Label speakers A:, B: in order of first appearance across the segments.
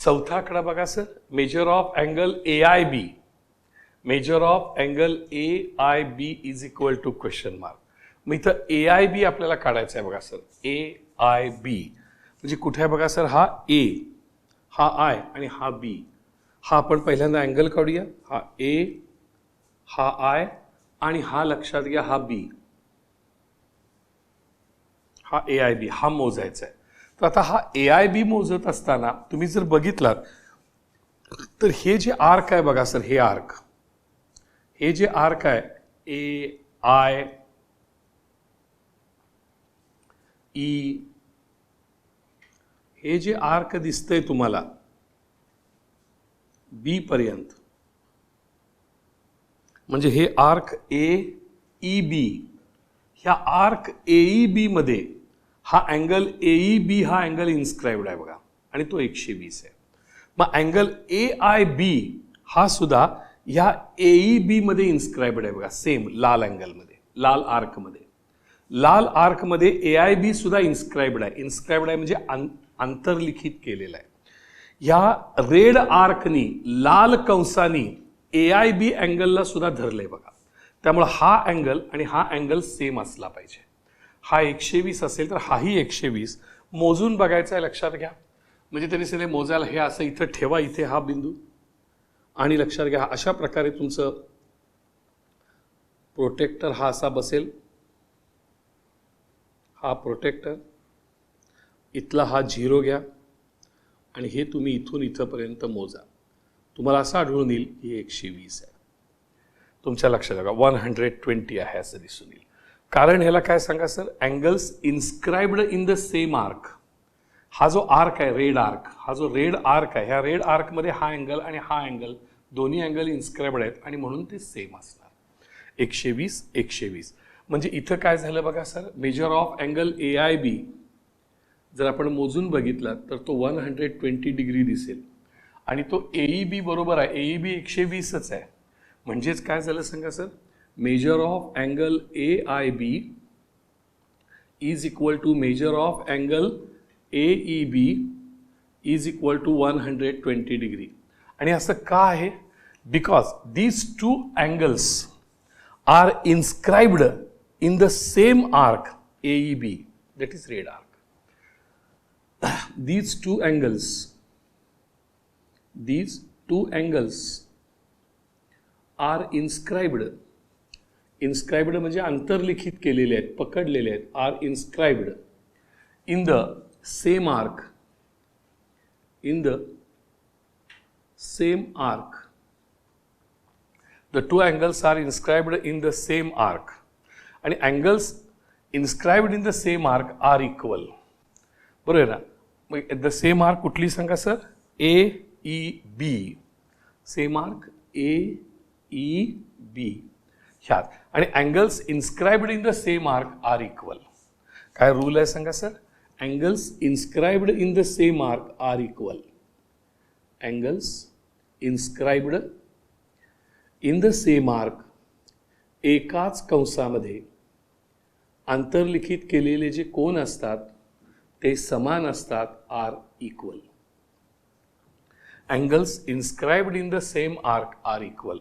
A: चौथा आकडा बघा sir, measure of angle AIB. Measure of angle AIB is equal to question mark. मग इथं AIB आपल्याला काढायचं आहे बघा सर. AIB म्हणजे कुठे आहे बघा सर, हा A, हा I आणि हा B. हा आपण पहिल्यांदा अँगल काढूया. हा A, हा I आणि हा लक्षात घ्या हा B. हा AIB हा मोजायचा आहे. तर आता हा AIB मोजत असताना तुम्ही जर बघितलात तर हे जे आर्क आहे बघा सर, हे आर्क, हे जे आर्क आहे AIE हे जे आर्क दिसतंय तुम्हाला B पर्यंत, म्हणजे हे आर्क AEB, ह्या आर्क AEB मध्ये हा अँगल AEB हा अँगल इन्स्क्राइब्ड आहे बघा आणि तो 120 आहे. मग अँगल AIB हा सुद्धा ह्या AEB मध्ये इन्स्क्राइब्ड आहे बघा, सेम लाल अँगलमध्ये, लाल आर्कमध्ये. लाल आर्कमध्ये AIB सुद्धा इन्स्क्राइब्ड आहे. इन्स्क्राइब्ड आहे म्हणजे अंतर्लिखित केलेला आहे. ह्या रेड आर्कनी, लाल कंसानी AIB अँगलला सुद्धा धरलंय बघा. त्यामुळे हा अँगल आणि हा अँगल सेम असला पाहिजे. हा 120 असेल तर हाही 120 मोजून बघायचा आहे, लक्षात घ्या. म्हणजे तरी सगळे मोजायला हे असं इथं ठेवा, इथे हा बिंदू, आणि लक्षात घ्या अशा प्रकारे तुमचं प्रोटेक्टर हा असा बसेल, हा प्रोटेक्टर, इथला हा 0 घ्या आणि हे तुम्ही इथून इथंपर्यंत मोजा. तुम्हाला असं आढळून येईल की 120 आहे. तुमच्या लक्षात बघा 120 आहे असं दिसून येईल. कारण ह्याला काय सांगा sir, angles inscribed in the same arc. हा जो आर्क आहे रेड आर्क, हा जो रेड आर्क आहे, ह्या रेड आर्कमध्ये हा अँगल आणि हा अँगल दोन्ही अँगल इन्स्क्राइब्ड आहेत आणि म्हणून ते सेम असणार. 120 120 म्हणजे इथं काय झालं बघा sir, measure of angle AIB जर आपण मोजून बघितला तर तो 120 डिग्री दिसेल आणि तो AEB बरोबर आहे, AEB 120च आहे. म्हणजेच काय झालं सांगा sir, measure of angle AIB is equal to measure of angle AEB is equal to 120 degree. आणि असं का आहे, because these two angles are inscribed in the same arc AEB, that is red arc. These two angles are inscribed. Inscribed म्हणजे अंतर्लिखित केलेले आहेत, पकडलेले आहेत. Are inscribed in the same arc. In the same arc. The two angles are inscribed in the same arc. आणि angles inscribed in the same arc are equal. बरोबर ना. मग the same arc कुठली सांगा sir, AEB. Same arc AEB ह्यात. आणि angles inscribed in the same arc are equal. काय rule आहे सांगा sir, angles inscribed in the same arc are equal. Angles inscribed in the same arc, एकाच कंसामध्ये अंतर्लिखित केलेले जे कोन असतात ते समान असतात, are equal. Angles inscribed in the same arc are equal.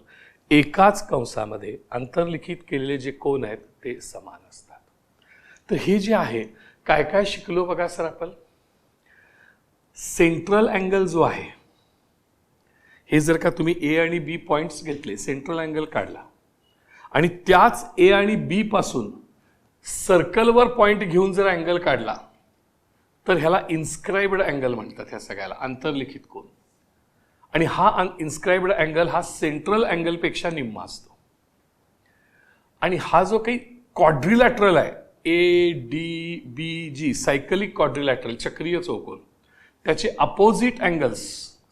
A: एकाच कंसामध्ये अंतर्लिखित केलेले जे कोन आहेत ते समान असतात. तर हे जे आहे काय काय शिकलो बघा सर आपण. सेंट्रल अँगल जो आहे हे जर का तुम्ही A आणि B पॉइंट्स घेतले, सेंट्रल अँगल काढला आणि त्याच A आणि B पासून सर्कलवर पॉइंट घेऊन जर अँगल काढला तर ह्याला इन्स्क्राइब्ड अँगल म्हणतात. ह्या सगळ्याला अंतर्लिखित कोन. आणि हा इन्स्क्राइब्ड अँगल हा सेंट्रल अँगलपेक्षा निम्मा असतो. आणि हा जो काही क्वाड्रिलॅटरल आहे ADBG, सायकलिक क्वाड्रिलॅटरल, चक्रीय चौकोन, त्याचे अपोजिट अँगल्स,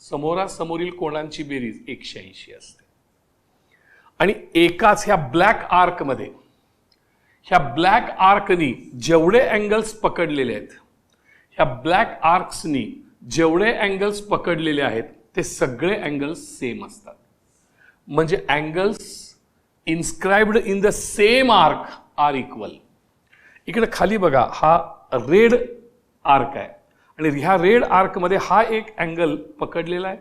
A: समोरासमोरील कोणांची बेरीज 180 असते. आणि एकाच ह्या ब्लॅक आर्कमध्ये, ह्या ब्लॅक आर्कनी जेवढे अँगल्स पकडलेले आहेत, ह्या ब्लॅक आर्क्सनी जेवढे अँगल्स पकडलेले आहेत ते सगळे अँगल्स सेम असतात. म्हणजे angles inscribed in the same arc are equal. इकडे खाली बघा, हा रेड आर्क आहे आणि ह्या रेड आर्कमध्ये हा एक अँगल पकडलेला आहे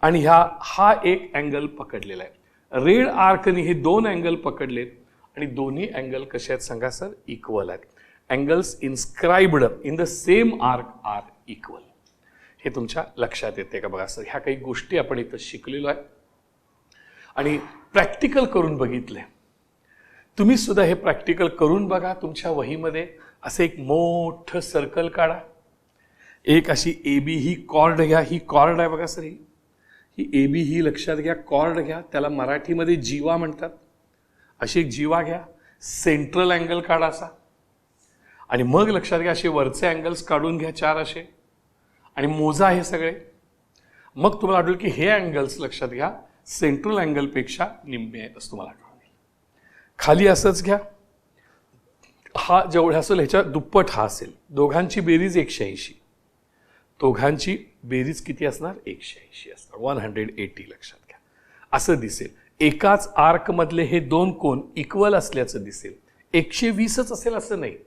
A: आणि हा एक अँगल पकडलेला आहे. रेड आर्कने हे दोन अँगल पकडलेत आणि दोन्ही अँगल कसे आहेत सांगा सर? इक्वल आहेत. Angles inscribed in the same arc are equal. हे तुमच्या लक्षात येते का बघा सर? ह्या काही गोष्टी आपण इथं शिकलेलो आहे आणि प्रॅक्टिकल करून बघितले. तुम्ही सुद्धा हे प्रॅक्टिकल करून बघा. तुमच्या वहीमध्ये असं एक मोठं सर्कल काढा. एक अशी AB ही कॉर्ड घ्या. ही कॉर्ड आहे बघा सर. ही AB ही लक्षात घ्या, कॉर्ड घ्या. त्याला मराठीमध्ये जीवा म्हणतात. अशी एक जीवा घ्या. सेंट्रल अँगल काढा असा आणि मग लक्षात घ्या असे वरचे अँगल्स काढून घ्या 4 असे आणि मोजा हे सगळे. मग तुम्हाला आढळेल की हे अँगल्स लक्षात घ्या सेंट्रल अँगलपेक्षा निम्मे आहेत असं तुम्हाला आढळेल. खाली असंच घ्या. हा जेवढा असेल ह्याच्या दुप्पट हा असेल. दोघांची बेरीज 180. दोघांची बेरीज किती असणार? 180 असणार. 180 लक्षात घ्या. असं दिसेल. एकाच आर्क मधले हे दोन कोन इक्वल असल्याचं दिसेल. 120च असेल असं नाही.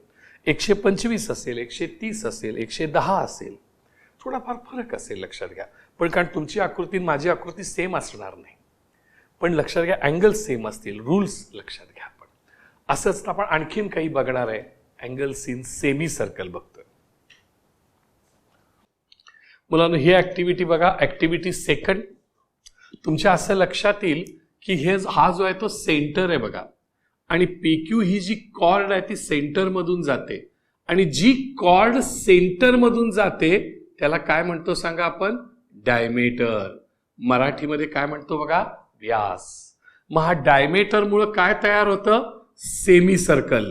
A: 125 असेल, 130 असेल, 110 असेल. थोडाफार फरक असेल लक्षात घ्या. पण कारण तुमची आकृती माझी आकृती सेम असणार नाही. पण लक्षात घ्या अँगल्स सेम असतील. रूल्स लक्षात घ्या. आपण असंच आपण आणखीन काही बघणार आहे. अँगल्स इन सेमी सर्कल बघतोय. मुलांना ही ऍक्टिव्हिटी बघा. Activity second. तुमच्या असं लक्षात येईल की हा जो आहे तो सेंटर आहे बघा आणि PQ ही जी कॉर्ड आहे ती सेंटर मधून जाते आणि जी कॉर्ड सेंटर मधून जाते त्याला काय म्हणतो सांगा आपण? डायमीटर. मराठीमध्ये काय म्हणतो बघा? व्यास. मग हा डायमीटर मुळे काय तयार होतं? Semi circle.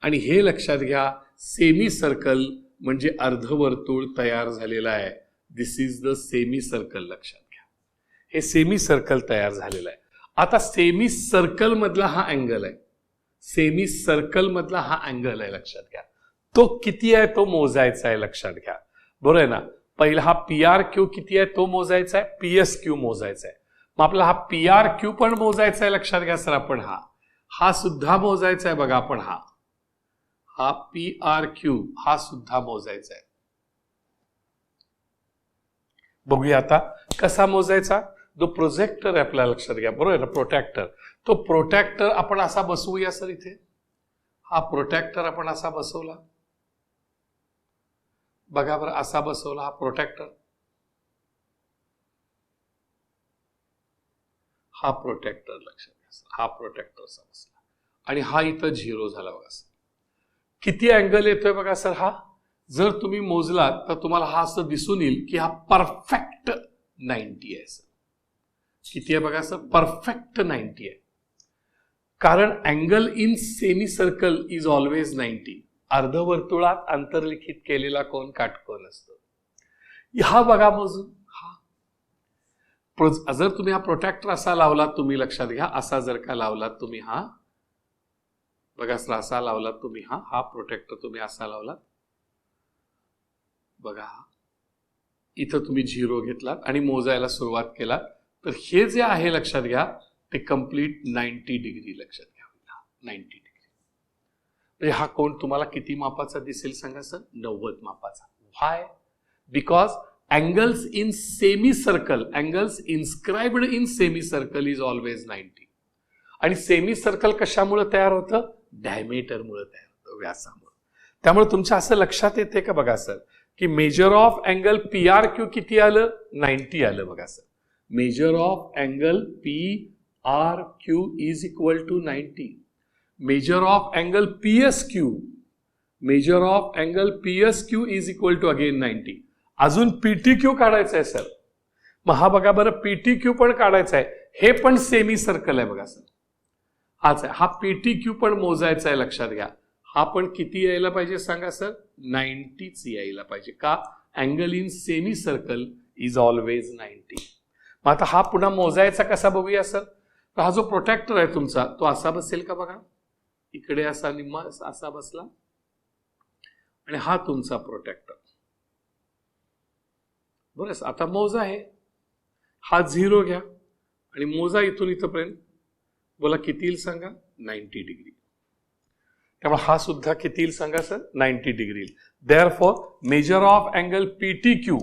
A: आणि हे लक्षात घ्या सेमी सर्कल म्हणजे अर्धवर्तुळ तयार झालेला आहे. दिस इज द सेमी सर्कल. लक्षात घ्या हे सेमी सर्कल तयार झालेलं आहे. आता सेमी सर्कल मधला हा अँगल आहे. सेमी सर्कल मधला हा अँगल आहे. लक्षात घ्या तो किती आहे तो मोजायचा आहे. लक्षात घ्या बरोबर आहे ना? पहिला हा PRQ किती आहे तो मोजायचा आहे. PSQ मोजायचा आहे. मग आपला हा PRQ पण मोजायचा आहे. लक्षात घ्या सर आपण हा सुद्धा मोजायचा आहे बघा आपण. हा PRQ हा सुद्धा मोजायचा आहे. बघूया आता कसा मोजायचा. जो प्रोजेक्टर आहे आपल्या लक्षात घ्या बरोबर आहे ना? प्रोटॅक्टर. तो प्रोटॅक्टर आपण असा बसवूया सर. इथे हा प्रोटॅक्टर आपण असा बसवला बघा बरं. असा बसवला हा प्रोटॅक्टर. हा प्रोटॅक्टर लक्षात घ्या. हा प्रोटॅक्टर असा बसला आणि हा इथं 0 झाला बघा सर. किती अँगल येतोय बघा सर हा? जर तुम्ही मोजलात तर तुम्हाला हा असं दिसून येईल की हा परफेक्ट 90 आहे सर. किती आहे बघा सर? परफेक्ट 90 आहे. कारण angle in semicircle is always 90. अर्धवर्तुळात अंतर्लिखित केलेला कोन काटकोन असतो. हा बघा मोजून. जर तुम्ही हा प्रोटॅक्टर असा लावलात तुम्ही लक्षात घ्या. असा जर का लावलात तुम्ही हा बघा सर. असा लावलात तुम्ही हा प्रोटेक्टर तुम्ही असा लावलात बघा. इथं तुम्ही 0 घेतलात आणि मोजायला सुरुवात केलात तर हे जे आहे लक्षात घ्या ते कम्प्लीट 90 डिग्री लक्षात घ्या. 90 डिग्री. म्हणजे हा कोण तुम्हाला किती मापाचा दिसेल सांगा सर? 90 मापाचा. Why? Because angles in semicircle, angles inscribed in semicircle is always 90. आणि सेमीसर्कल कशामुळे तयार होतं? डायमीटरमुळे तयार होतं, व्यासामुळे. त्यामुळे तुमच्या असं लक्षात येते का बघा सर की मेजर ऑफ अँगल PRQ किती आलं? 90 आलं बघा sir. Measure of angle PRQ is equal to 90. Measure of angle PSQ, measure of angle PSQ is equal to again 90. अजून PTQ काढायचं आहे सर. मग हा बघा बरं PTQ पण काढायचा आहे. हे पण सेमी सर्कल आहे बघा सर. हाच आहे. हा PTQ पण मोजायचा आहे लक्षात घ्या. हा पण किती यायला पाहिजे सांगा सर? 90च यायला पाहिजे. का? Angle in semicircle is always 90. मग आता हा पुन्हा मोजायचा कसा बघूया सर. तर हा जो प्रोटेक्टर आहे तुमचा तो असा बसेल का बघा. इकडे असा निम्मा असा बसला आणि हा तुमचा प्रोटेक्टर. बरं. आता मोजा आहे. हा 0 घ्या आणि मोजा इथून इथपर्यंत. बोला किती येईल सांगा? 90 डिग्री. त्यामुळे हा सुद्धा किती येईल सांगा sir, 90 degree. Therefore major of angle PTQ,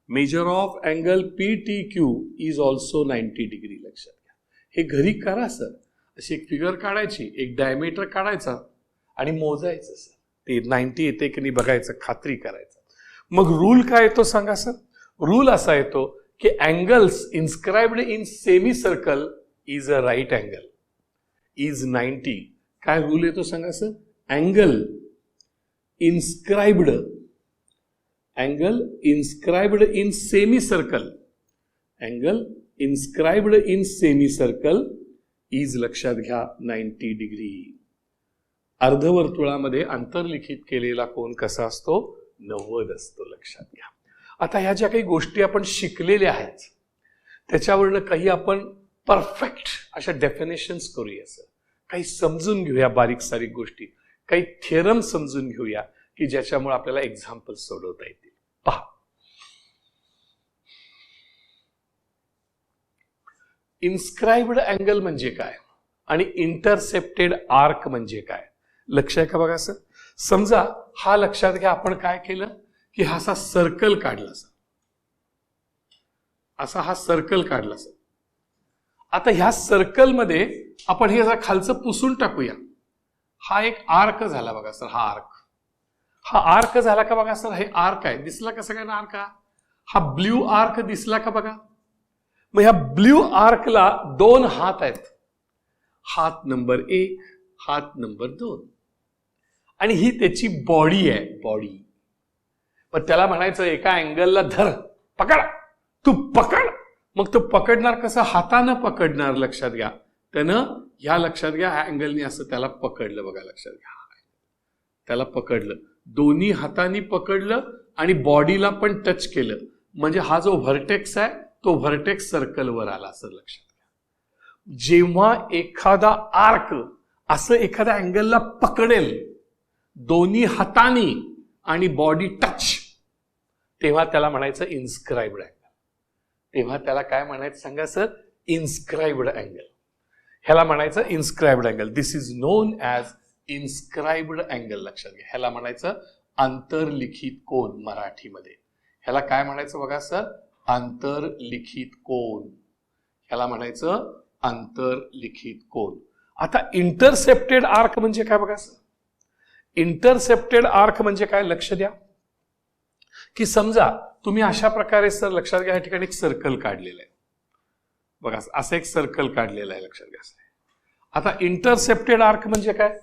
A: major of angle PTQ is also 90 degree. लक्षात घ्या. हे घरी करा सर. अशी एक फिगर काढायची, एक डायमीटर काढायचा आणि मोजायचं सर, ते 90 येते की नाही बघायचं, खात्री करायचं. मग रूल काय येतो सांगा सर. रूल असा येतो की angles inscribed in semicircle is a right angle is 90. काय रूल येतो सांगा sir. Angle inscribed in semicircle, angle inscribed in semicircle is, लक्षात घ्या, 90 डिग्री. अर्धवर्तुळामध्ये अंतर्लिखित केलेला कोन कसा असतो, 90 असतो. लक्षात घ्या. आता ह्या ज्या काही गोष्टी आपण शिकलेल्या आहेत त्याच्यावरनं काही आपण परफेक्ट अशा डेफिनेशन्स करूया सर. काही समजून घेऊया, बारीक सारीक गोष्टी, काही थिअरम समजून घेऊया की ज्याच्यामुळे आपल्याला एक्झाम्पल सोडवता येतील. पहा, इन्स्क्राइब्ड अँगल म्हणजे काय आणि इंटरसेप्टेड आर्क म्हणजे काय, लक्ष आहे का बघा सर. समजा हा, लक्षात घ्या, आपण काय केलं की हा असा सर्कल काढला सर, असा हा सर्कल काढला सर. आता ह्या सर्कल मध्ये आपण हे खालचं पुसून टाकूया. हा एक आर्क झाला बघा सर, हा आर्क, हा आर्क झाला का बघा सर. हे आर्क आहे, दिसला का सगळ्यांना आर्क. हा ब्ल्यू आर्क दिसला का बघा. मग ह्या ब्ल्यू आर्कला 2 हात आहेत, हात नंबर 1, हात नंबर 2, आणि ही त्याची बॉडी आहे, बॉडी. मग त्याला म्हणायचं एका अँगलला धर, पकड, तू पकड. मग तो पकडणार कसं, हातानं पकडणार. लक्षात घ्या, त्यानं ह्या, लक्षात घ्या, ह्या अँगलनी असं त्याला पकडलं बघा. लक्षात घ्या, त्याला पकडलं, दोन्ही हातांनी पकडलं आणि बॉडीला पण टच केलं. म्हणजे हा जो व्हर्टेक्स आहे तो व्हर्टेक्स सर्कलवर आला असं लक्षात घ्या. जेव्हा एखादा आर्क असं एखाद्या अँगलला पकडेल दोन्ही हातांनी आणि बॉडी टच, तेव्हा त्याला म्हणायचं इन्स्क्राइब्ड अँगल. तेव्हा त्याला काय म्हणायचं सांगा सर, इन्स्क्राइब्ड अँगल. ह्याला म्हणायचं inscribed angle. This is non as inscribed angle. लक्षात घ्या, ह्याला म्हणायचं आंतरलिखित कोन मराठीमध्ये. ह्याला काय म्हणायचं बघा सर, आंतरलिखित कोन. ह्याला म्हणायचं आंतरलिखित कोन. आता इंटरसेप्टेड आर्क म्हणजे काय बघा सर. इंटरसेप्टेड आर्क म्हणजे काय, लक्ष द्या, की समजा तुम्ही अशा प्रकारे सर, लक्षात घ्या, या ठिकाणी एक सर्कल काढलेलं आहे बघा, असं एक सर्कल काढलेलं आहे, लक्षात घ्या. आता इंटरसेप्टेड आर्क म्हणजे काय,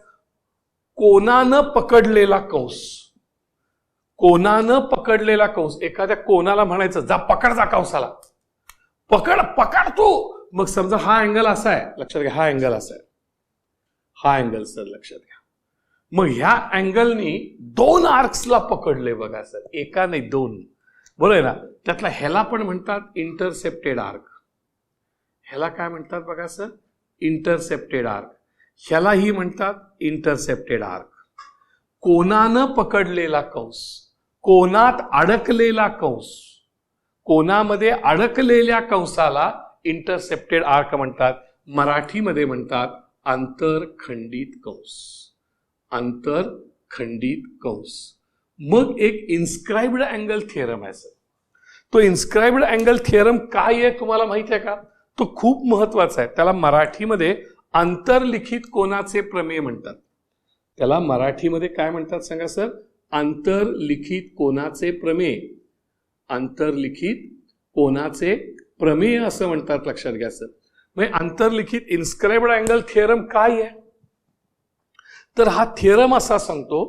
A: कोनानं पकडलेला कंस. कोनानं पकडलेला कंस. एखाद्या कोनाला म्हणायचं जा पकड, जा कंसाला, पकड, पकड तू. मग समजा हा अँगल असा आहे, लक्षात घ्या, हा अँगल असा आहे, हा अँगल सर, लक्षात घ्या. मग ह्या अँगलनी 2 आर्क्सला पकडले बघा सर, एका नाही 2, बरोबर आहे ना. त्यातला ह्याला पण म्हणतात इंटरसेप्टेड आर्क. ह्याला काय म्हणतात बघा सर, इंटरसेप्टेड आर्क. ह्यालाही म्हणतात इंटरसेप्टेड आर्क. कोनानं पकडलेला कंस, कोनात अडकलेला कंस, कोनामध्ये अडकलेल्या कंसाला इंटरसेप्टेड आर्क म्हणतात. मराठीमध्ये म्हणतात आंतरखंडित कंस, आंतरखंडित कंस. मग एक इन्स्क्राइब्ड अँगल थिअरम आहे सर. तो इन्स्क्राइब्ड अँगल थिअरम काय आहे तुम्हाला माहिती आहे का, तो खूप महत्वाचा आहे. त्याला मराठीमध्ये आंतरलिखित कोनाचे प्रमेय म्हणतात. त्याला मराठीमध्ये काय म्हणतात सांगा सर, आंतरलिखित कोनाचे प्रमेय. आंतरलिखित कोनाचे प्रमेय असं म्हणतात, लक्षात घ्या सर. म्हणजे आंतरलिखित इन्स्क्राइब्ड अँगल थिअरम काय आहे, तर हा थिअरम असा सांगतो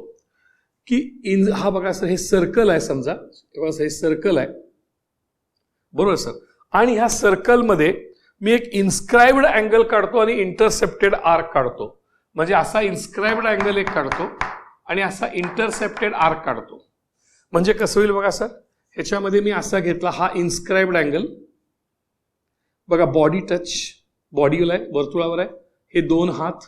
A: की हा बघा सर, हे सर्कल आहे समजा, हे सर्कल आहे, बरोबर सर. आणि ह्या सर्कलमध्ये मी एक इन्स्क्राइब्ड अँगल काढतो आणि इंटरसेप्टेड आर्क काढतो. म्हणजे असा इन्स्क्राइब्ड अँगल एक काढतो आणि असा इंटरसेप्टेड आर्क काढतो. म्हणजे कसं होईल बघा सर, ह्याच्यामध्ये मी असा घेतला, हा इन्स्क्राइब्ड अँगल बघा, बॉडी टच, बॉडीला आहे, वर्तुळावर आहे, हे 2 हात,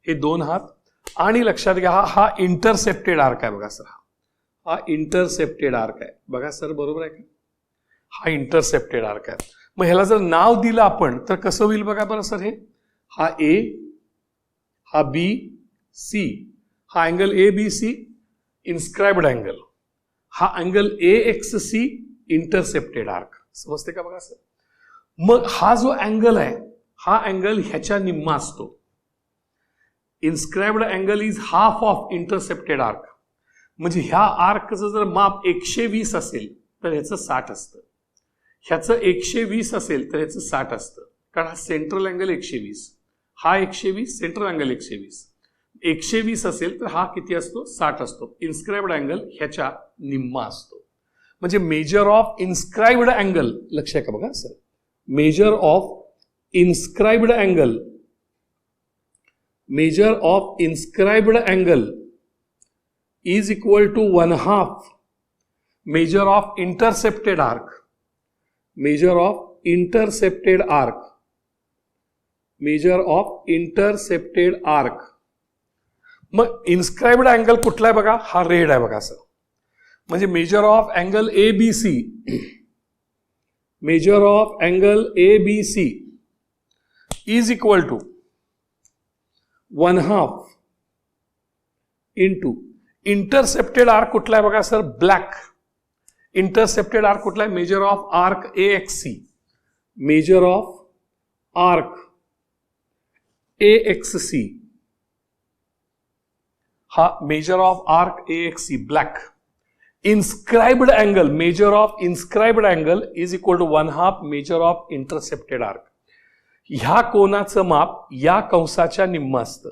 A: हे 2 हात, आणि लक्षात घ्या हा इंटरसेप्टेड आर्क आहे बघा सर, हा इंटरसेप्टेड आर्क आहे बघा सर, बरोबर आहे का, हा इंटरसेप्टेड आर्क आहे. मग ह्याला जर नाव दिलं आपण तर कसं होईल बघा बरं सर, हे हा ए, हा बी, सी, हा angle A B C inscribed angle, हा angle A X C intercepted arc. समजते का बघा सर. मग हा जो अँगल आहे हा अँगल ह्याच्या निम्मा असतो. Inscribed angle is half of intercepted arc. म्हणजे ह्या आर्कचं जर माप 120 असेल तर ह्याचं 60 असतं, ह्याचं 120 असेल तर ह्याचं 60 असतं, कारण हा सेंट्रल अँगल 120, हा 120, सेंट्रल अँगल 120. 120 असेल तर हा किती असतो, 60 असतो. इन्स्क्राइब्ड अँगल ह्याच्या निम्मा असतो. म्हणजे मेजर ऑफ इन्स्क्राइब्ड अँगल, लक्ष आहे का बघा sir, measure of inscribed angle, measure of inscribed angle is equal to 1/2 measure of intercepted arc, measure of intercepted arc, measure of intercepted arc. मग इन्स्क्राइब्ड अँगल कुठला आहे बघा, हा रेड आहे बघा सर. म्हणजे measure of angle A B C, measure of angle A B C is equal to 1/2 into intercepted arc कुठला आहे बघा सर, ब्लॅक. इंटरसेप्टेड आर्क कुठला आहे, measure of arc A X C, measure of arc A X C, हा measure of arc A X C black. Inscribed angle, measure of inscribed angle is equal to 1/2 measure of intercepted arc. ह्या कोनाचं माप या कंसाच्या निम्म असतं,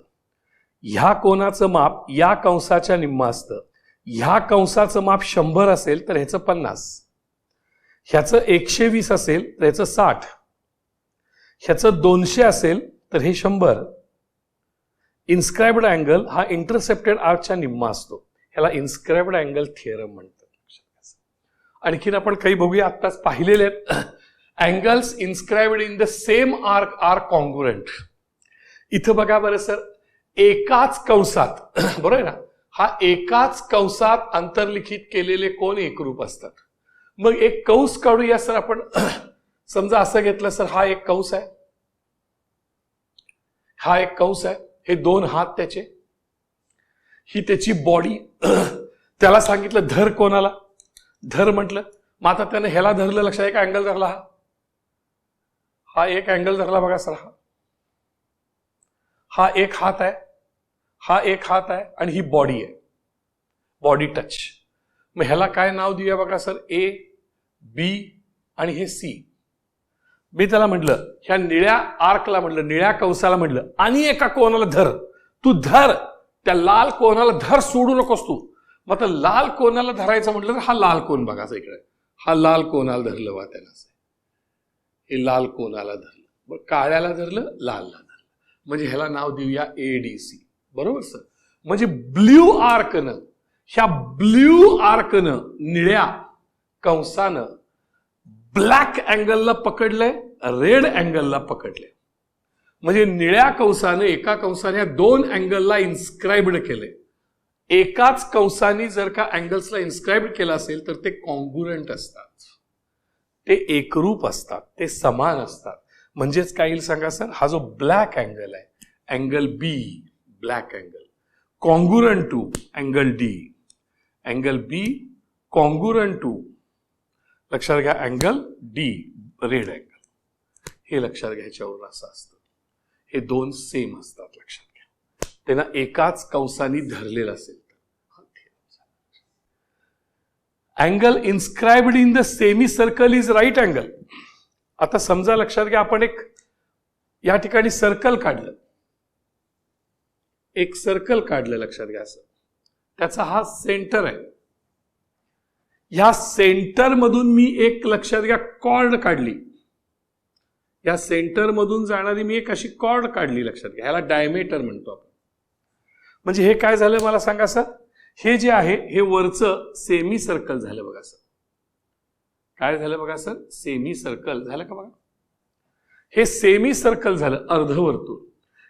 A: ह्या कोनाचं माप या कंसाच्या निम्म असतं. ह्या कंसाचं माप 100 असेल तर ह्याचं 50, ह्याचं 120 असेल तर ह्याचं 60, ह्याचं 200 असेल तर हे 100. इन्स्क्राइब्ड अँगल हा इंटरसेप्टेड आर्कच्या निम्मा असतो. ह्याला इन्स्क्राइब्ड अँगल थिअरम म्हणतात. आणखीन आपण काही बघूया, आत्ताच पाहिलेले आहेत. Angles inscribed in the same arc are congruent. इथं बघा बरं सर, एकाच कंसात, बरोबर आहे ना, हा एकाच कंसात अंतर्लिखित केलेले कोण एकरूप असतात. मग एक कंस काढूया सर आपण. समजा असं घेतलं सर, हा एक कंस आहे, हा एक कंस आहे, हे 2 हात त्याचे, ही त्याची बॉडी. त्याला सांगितलं धर कोणाला, धर म्हटलं. मग आता त्याने ह्याला धरलं, लक्षात एक अँगल धरला, हा एक अँगल धरला बघा सर, हा एक हात आहे, हा एक हात आहे आणि ही बॉडी आहे, बॉडी टच. मग ह्याला काय नाव देऊया बघा सर, ए बी आणि हे सी. मी त्याला म्हटलं, ह्या निळ्या आर्कला म्हटलं, निळ्या कंसाला म्हटलं आणि एका कोणाला धर, तू धर, त्या लाल कोणाला धर, सोडू नकोस तू. मग आता लाल कोणाला धरायचं म्हटलं तर हा लाल कोण बघायचा इकडे, हा लाल कोणाला धरलं वा त्याला, हे लाल कोणाला धरलं, मग काळ्याला धरलं, लालला धरलं, म्हणजे ह्याला नाव देऊया एडीसी. बरोबर सर. म्हणजे ब्ल्यू आर्कनं, ह्या ब्ल्यू आर्कनं निळ्या कंसानं ब्लॅक अँगलला पकडलंय, रेड अँगलला पकडलंय. म्हणजे निळ्या कंसाने, एका कंसाने 2 अँगलला इन्स्क्राइब्ड केले. एकाच कंसाने जर का अँगल्सला इन्स्क्राइब्ड केलं असेल तर ते कॉन्ग्रुएंट असतात, ते एकरूप असतात, ते समान असतात. म्हणजेच काय येईल सांगा सर, हा जो ब्लॅक अँगल आहे, angle B black angle congruent to angle D, angle B congruent to, लक्षात घ्या, अँगल डी रेड अँगल. हे लक्षात घ्यायच्यावर असं असतं, हे 2 सेम असतात, लक्षात घ्या. त्यांना एकाच कंसाने धरलेलं असेल तर. Angle inscribed in the semicircle is right angle. आता समजा लक्षात घ्या, आपण एक या ठिकाणी सर्कल काढलं, एक सर्कल काढलं, लक्षात घ्या सर, त्याचा हा सेंटर आहे. ह्या सेंटर मधून मी एक, लक्षात घ्या, कॉर्ड काढली, या सेंटर मधून जाणारी मी एक अशी कॉर्ड काढली, लक्षात घ्या, ह्याला डायमीटर म्हणतो आपण. म्हणजे हे काय झालं मला सांगा सर, हे जे आहे हे वरचं सेमी सर्कल झालं बघा सर. काय झालं बघा सर, सेमी सर्कल झालं का बघा, हे सेमी सर्कल झालं, अर्धवर्तुळ.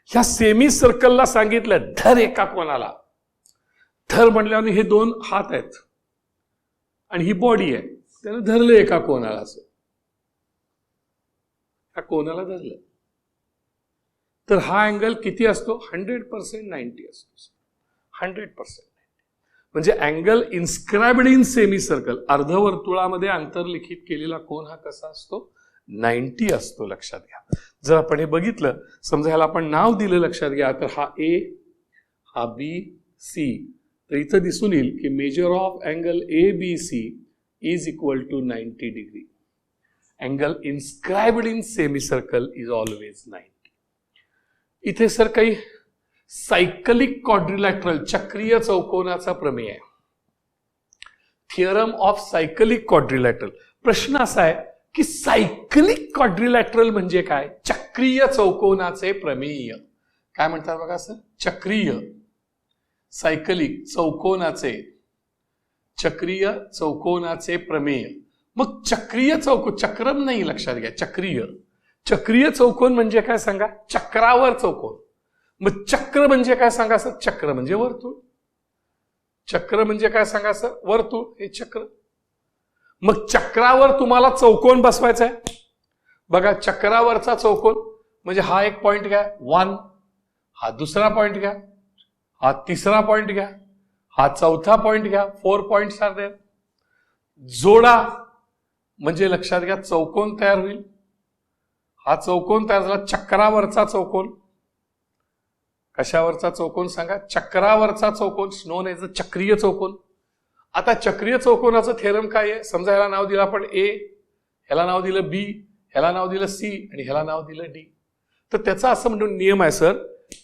A: ह्या सेमी सर्कलला सांगितलं धर एका कोणाला, धर म्हटल्यावर हे 2 हात आहेत आणि ही बॉडी आहे, त्यानं धरलं एका कोणाला, असं ह्या कोणाला धरलं. तर हा अँगल किती असतो? 100% 90 असतो. 100% म्हणजे angle inscribed in semicircle, अर्धवर्तुळामध्ये अंतर्लिखित केलेला कोन हा कसा असतो? 90 असतो. लक्षात घ्या. जर आपण हे बघितलं, समजा ह्याला आपण नाव दिलं, लक्षात घ्या, तर हा ए, हा बी, सी, तर इथं दिसून येईल की measure of angle A B C is equal to 90 degree. Angle inscribed in semicircle is always 90. इथे सर काही सायकलिक क्वाड्रिलॅटरल, चक्रीय चौकोनाचा प्रमेय आहे. Theorem of cyclic quadrilateral. प्रश्न असा आहे की सायकलिक क्वाड्रिलॅटरल म्हणजे काय? चक्रीय चौकोनाचे प्रमेय. काय म्हणतात बघा सर? चक्रीय, सायकलिक चौकोनाचे, चक्रीय चौकोनाचे प्रमेय. मग चक्रीय चौकोन, चक्रम नाही, लक्षात घ्या, चक्रीय. चक्रीय चौकोन म्हणजे काय सांगा? चक्रावर चौकोन. मग चक्र म्हणजे काय सांगा सर? चक्र म्हणजे वर्तुळ. चक्र म्हणजे काय सांगा सर? वर्तुळ, हे चक्र. मग चक्रावर तुम्हाला चौकोन बसवायचा आहे. बघा, चक्रावरचा चौकोन म्हणजे हा एक पॉइंट घ्या 1, हा दुसरा पॉइंट घ्या, हा तिसरा पॉइंट घ्या, हा चौथा पॉइंट घ्या. 4 पॉइंट्स आर देयर. जोडा म्हणजे लक्षात घ्या चौकोन तयार होईल. हा चौकोन तयार झाला, चक्रावरचा चौकोन. कशावरचा चौकोन सांगा? चक्रावरचा चौकोन, नोन एज अ चक्रीय चौकोन. आता चक्रीय चौकोनाचं थेरम काय आहे? समजा ह्याला नाव दिलं आपण ए, ह्याला नाव दिलं बी, ह्याला नाव दिलं सी आणि ह्याला नाव दिलं डी. तर त्याचा असं म्हणून नियम आहे सर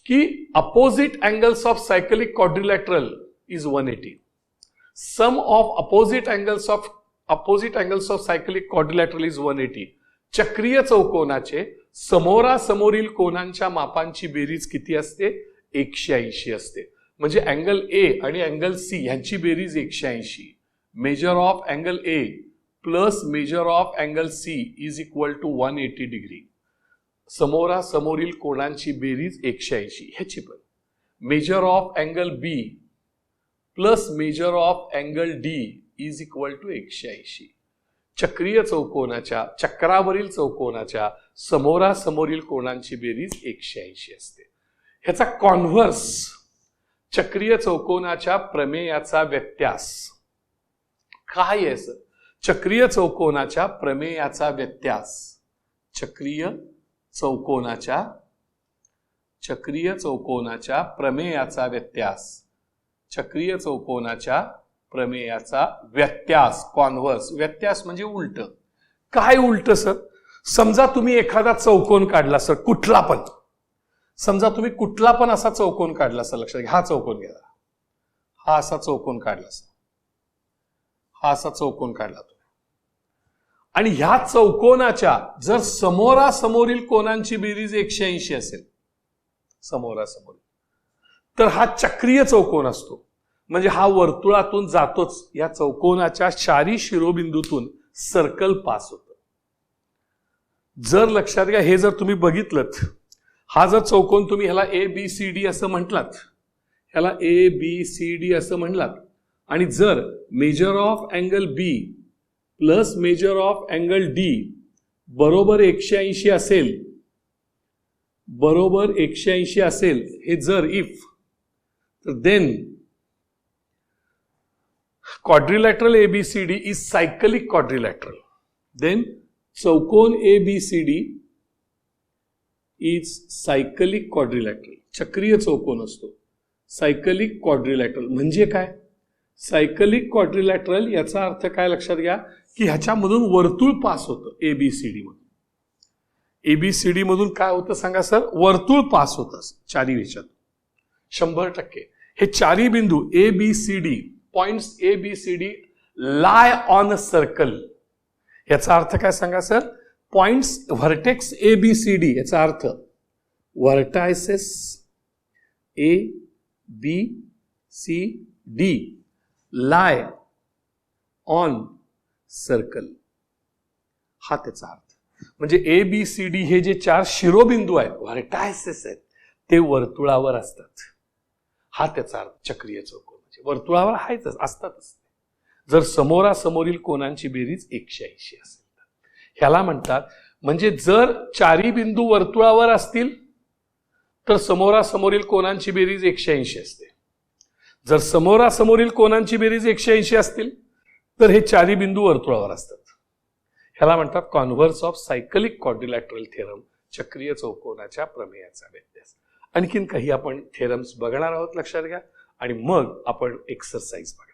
A: की opposite angles of cyclic quadrilateral is 180. Sum of opposite angles of cyclic quadrilateral is 180. चक्रीय चौकोनाचे समोरासमोरील कोनांच्या मापांची बेरीज किती असते? 180 असते. म्हणजे अँगल ए आणि अँगल सी ह्यांची बेरीज 180. Measure of angle A plus measure of angle C is equal to 180 degree. समोरासमोरील कोनांची बेरीज 180. ह्याची पण measure of angle B plus measure of angle D is equal to 180. चक्रीय चौकोनाच्या, चक्रावरील चौकोनाच्या समोरासमोरील कोनांची बेरीज 180 असते. ह्याचा कॉन्व्हर्स, चक्रीय चौकोनाच्या प्रमेयाचा व्यत्यास काय आहे सर? चक्रीय चौकोनाच्या प्रमेयाचा व्यत्यास, चक्रीय चौकोनाच्या प्रमेयाचा व्यत्यास, चक्रीय चौकोनाच्या प्रमेयाचा व्यत्यास, कॉन्व्हर्स. व्यत्यास म्हणजे उलट. काय उलट सर? समजा तुम्ही एखादा चौकोन काढला सर, कुठला पण, समजा तुम्ही कुठला पण असा चौकोन काढला सर, लक्षात घ्या, हा चौकोन घ्या, हा असा चौकोन काढला सर, हा असा चौकोन काढला तुम्ही, आणि ह्या चौकोनाच्या जर समोरासमोरील कोनांची बेरीज 180 असेल, समोरासमोर, तर हा चक्रीय चौकोन असतो. म्हणजे हा वर्तुळातून जातोच, या चौकोनाच्या चारी शिरोबिंदूतून सर्कल पास होतं. जर लक्षात घ्या, हे जर तुम्ही बघितलं, हा जर चौकोन तुम्ही ह्याला ए बी सी डी असं म्हटलात, ह्याला ए बी सी डी असं म्हणलात, आणि जर measure of angle B plus measure of angle D बरोबर 180 असेल, बरोबर 180 असेल, हे जर इफ, तर then quadrilateral ABCD is cyclic quadrilateral. Then चौकोन ABCD is cyclic quadrilateral. चक्रीय चौकोन असतो. सायकलिक क्वाड्रिलॅटरल म्हणजे काय? सायकलिक क्वाड्रिलॅटरल याचा अर्थ काय लक्षात घ्या की ह्याच्यामधून वर्तुळ पास होतं ABCD मधून. ABCD मधून काय होतं सांगा सर? वर्तुळ पास होतं चारी ह्याच्यात 100%. हे चारी बिंदू ABCD, points ABCD lie on a circle. याचा अर्थ काय सांगा सर? पॉइंट्स व्हर्टेक्स ABCD, याचा अर्थ vertices A B C D lie on circle, हा त्याचा अर्थ. म्हणजे ABCD हे जे 4 शिरोबिंदू आहेत, व्हर्टायसेस आहेत, ते वर्तुळावर असतात. हा त्याचा अर्थ. चक्रीय चौकोन म्हणजे वर्तुळावर आहेच, असतातच. जर समोरासमोरील कोनांची बेरीज 180 असेल तर ह्याला म्हणतात. म्हणजे जर चारी बिंदू वर्तुळावर असतील तर समोरासमोरील कोनांची बेरीज 180 असते. जर समोरासमोरील कोनांची बेरीज 180 असतील तर हे चारी बिंदू वर्तुळावर असतात. ह्याला म्हणतात converse of cyclic quadrilateral theorem, चक्रीय चौकोनाच्या प्रमेयाचा व्यत्यास. आणखीन काही आपण थेरम्स बघणार आहोत, लक्षात घ्या, आणि मग आपण एक्सरसाइज बघा.